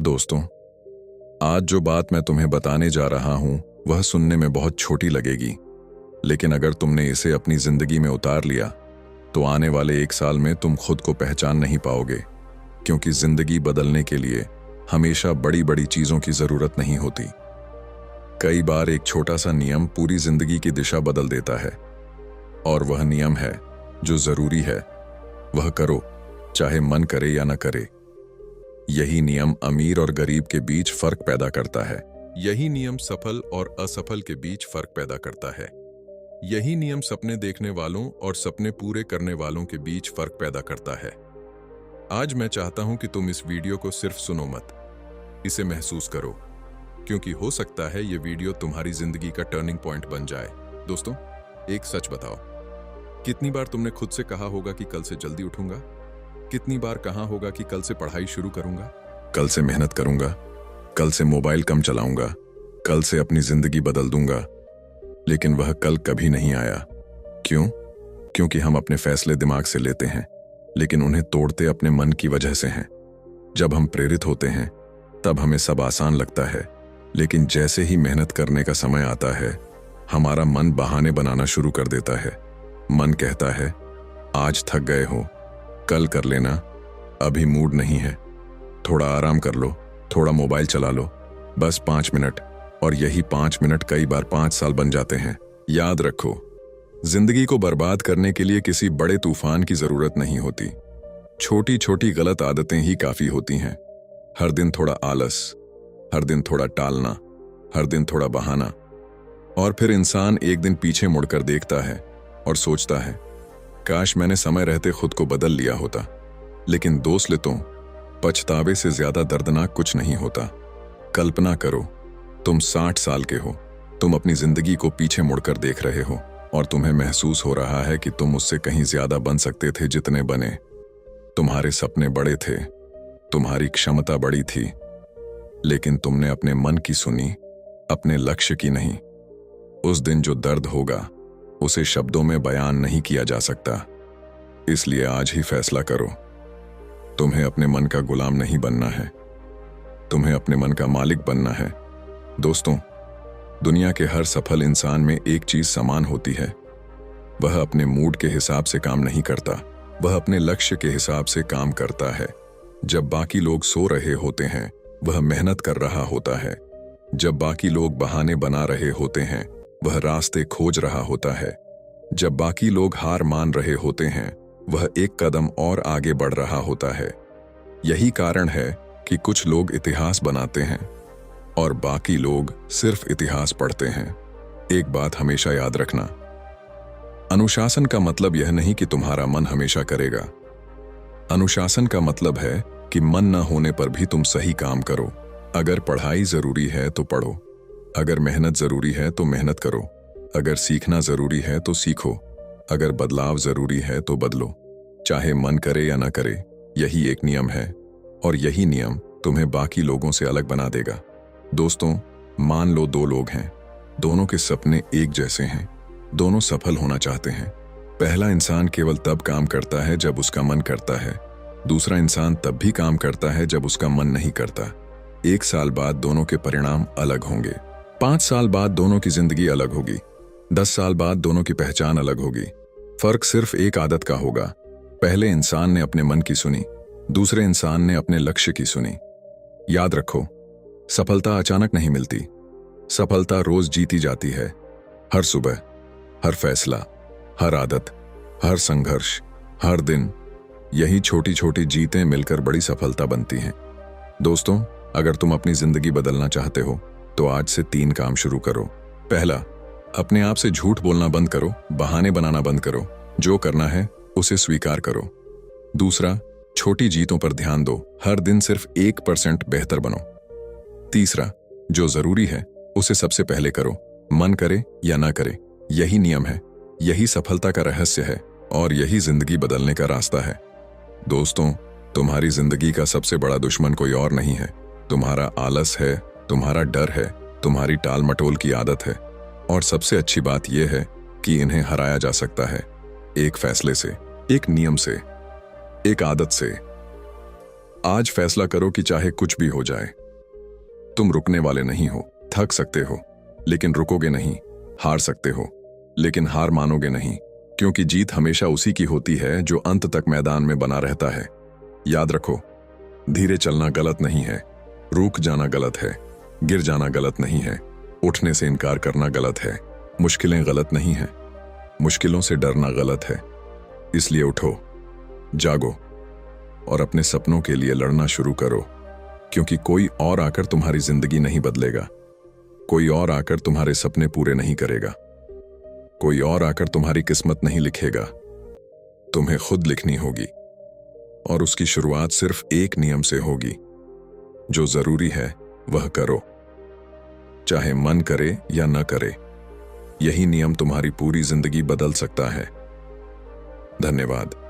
दोस्तों, आज जो बात मैं तुम्हें बताने जा रहा हूं वह सुनने में बहुत छोटी लगेगी, लेकिन अगर तुमने इसे अपनी जिंदगी में उतार लिया तो आने वाले 1 साल में तुम खुद को पहचान नहीं पाओगे। क्योंकि जिंदगी बदलने के लिए हमेशा बड़ी बड़ी चीजों की जरूरत नहीं होती। कई बार एक छोटा सा नियम पूरी जिंदगी की दिशा बदल देता है, और वह नियम है जो जरूरी है वह करो, चाहे मन करे या न करे। यही नियम अमीर और गरीब के बीच फर्क पैदा करता है। यही नियम सफल और असफल के बीच फर्क पैदा करता है। यही नियम सपने देखने वालों और सपने पूरे करने वालों के बीच फर्क पैदा करता है। आज मैं चाहता हूं कि तुम इस वीडियो को सिर्फ सुनो मत, इसे महसूस करो, क्योंकि हो सकता है ये वीडियो तुम्हारी जिंदगी का टर्निंग पॉइंट बन जाए। दोस्तों, एक सच बताओ, कितनी बार तुमने खुद से कहा होगा कि कल से जल्दी उठूंगा? कितनी बार कहा होगा कि कल से पढ़ाई शुरू करूंगा, कल से मेहनत करूंगा, कल से मोबाइल कम चलाऊंगा, कल से अपनी जिंदगी बदल दूंगा? लेकिन वह कल कभी नहीं आया। क्यों? क्योंकि हम अपने फैसले दिमाग से लेते हैं, लेकिन उन्हें तोड़ते अपने मन की वजह से हैं। जब हम प्रेरित होते हैं तब हमें सब आसान लगता है, लेकिन जैसे ही मेहनत करने का समय आता है हमारा मन बहाने बनाना शुरू कर देता है। मन कहता है, आज थक गए हो, कल कर लेना, अभी मूड नहीं है, थोड़ा आराम कर लो, थोड़ा मोबाइल चला लो, बस 5 मिनट। और यही 5 मिनट कई बार 5 साल बन जाते हैं। याद रखो, जिंदगी को बर्बाद करने के लिए किसी बड़े तूफान की जरूरत नहीं होती। छोटी छोटी गलत आदतें ही काफी होती हैं। हर दिन थोड़ा आलस, हर दिन थोड़ा टालना, हर दिन थोड़ा बहाना, और फिर इंसान एक दिन पीछे मुड़कर देखता है और सोचता है, काश मैंने समय रहते खुद को बदल लिया होता। लेकिन दोस्त ले, तुम पछतावे से ज्यादा दर्दनाक कुछ नहीं होता। कल्पना करो, तुम 60 साल के हो, तुम अपनी जिंदगी को पीछे मुड़कर देख रहे हो और तुम्हें महसूस हो रहा है कि तुम उससे कहीं ज्यादा बन सकते थे जितने बने। तुम्हारे सपने बड़े थे, तुम्हारी क्षमता बड़ी थी, लेकिन तुमने अपने मन की सुनी, अपने लक्ष्य की नहीं। उस दिन जो दर्द होगा उसे शब्दों में बयान नहीं किया जा सकता। इसलिए आज ही फैसला करो, तुम्हें अपने मन का गुलाम नहीं बनना है, तुम्हें अपने मन का मालिक बनना है। दोस्तों, दुनिया के हर सफल इंसान में एक चीज समान होती है, वह अपने मूड के हिसाब से काम नहीं करता, वह अपने लक्ष्य के हिसाब से काम करता है। जब बाकी लोग सो रहे होते हैं वह मेहनत कर रहा होता है। जब बाकी लोग बहाने बना रहे होते हैं वह रास्ते खोज रहा होता है। जब बाकी लोग हार मान रहे होते हैं वह एक कदम और आगे बढ़ रहा होता है। यही कारण है कि कुछ लोग इतिहास बनाते हैं और बाकी लोग सिर्फ इतिहास पढ़ते हैं। एक बात हमेशा याद रखना, अनुशासन का मतलब यह नहीं कि तुम्हारा मन हमेशा करेगा। अनुशासन का मतलब है कि मन न होने पर भी तुम सही काम करो। अगर पढ़ाई जरूरी है तो पढ़ो, अगर मेहनत जरूरी है तो मेहनत करो, अगर सीखना जरूरी है तो सीखो, अगर बदलाव जरूरी है तो बदलो, चाहे मन करे या ना करे। यही एक नियम है, और यही नियम तुम्हें बाकी लोगों से अलग बना देगा। दोस्तों, मान लो 2 लोग हैं, दोनों के सपने एक जैसे हैं, दोनों सफल होना चाहते हैं। पहला इंसान केवल तब काम करता है जब उसका मन करता है, दूसरा इंसान तब भी काम करता है जब उसका मन नहीं करता। 1 साल बाद दोनों के परिणाम अलग होंगे, 5 साल बाद दोनों की जिंदगी अलग होगी, 10 साल बाद दोनों की पहचान अलग होगी। फर्क सिर्फ एक आदत का होगा। पहले इंसान ने अपने मन की सुनी, दूसरे इंसान ने अपने लक्ष्य की सुनी। याद रखो, सफलता अचानक नहीं मिलती, सफलता रोज जीती जाती है। हर सुबह, हर फैसला, हर आदत, हर संघर्ष, हर दिन, यही छोटी छोटी जीतें मिलकर बड़ी सफलता बनती हैं। दोस्तों, अगर तुम अपनी जिंदगी बदलना चाहते हो तो आज से 3 काम शुरू करो। पहला, अपने आप से झूठ बोलना बंद करो, बहाने बनाना बंद करो, जो करना है उसे स्वीकार करो। दूसरा, छोटी जीतों पर ध्यान दो, हर दिन सिर्फ 1% बेहतर बनो। तीसरा, जो जरूरी है उसे सबसे पहले करो, मन करे या ना करे। यही नियम है, यही सफलता का रहस्य है, और यही जिंदगी बदलने का रास्ता है। दोस्तों, तुम्हारी जिंदगी का सबसे बड़ा दुश्मन कोई और नहीं है, तुम्हारा आलस है, तुम्हारा डर है, तुम्हारी टाल मटोल की आदत है। और सबसे अच्छी बात यह है कि इन्हें हराया जा सकता है, एक फैसले से, एक नियम से, एक आदत से। आज फैसला करो कि चाहे कुछ भी हो जाए, तुम रुकने वाले नहीं हो। थक सकते हो, लेकिन रुकोगे नहीं। हार सकते हो, लेकिन हार मानोगे नहीं, क्योंकि जीत हमेशा उसी की होती है जो अंत तक मैदान में बना रहता है। याद रखो, धीरे चलना गलत नहीं है, रुक जाना गलत है, गिर जाना गलत नहीं है, उठने से इनकार करना गलत है, मुश्किलें गलत नहीं हैं, मुश्किलों से डरना गलत है। इसलिए उठो, जागो और अपने सपनों के लिए लड़ना शुरू करो, क्योंकि कोई और आकर तुम्हारी जिंदगी नहीं बदलेगा, कोई और आकर तुम्हारे सपने पूरे नहीं करेगा, कोई और आकर तुम्हारी किस्मत नहीं लिखेगा। तुम्हें खुद लिखनी होगी, और उसकी शुरुआत सिर्फ एक नियम से होगी। जो जरूरी है वह करो, चाहे मन करे या न करे। यही नियम तुम्हारी पूरी जिंदगी बदल सकता है। धन्यवाद।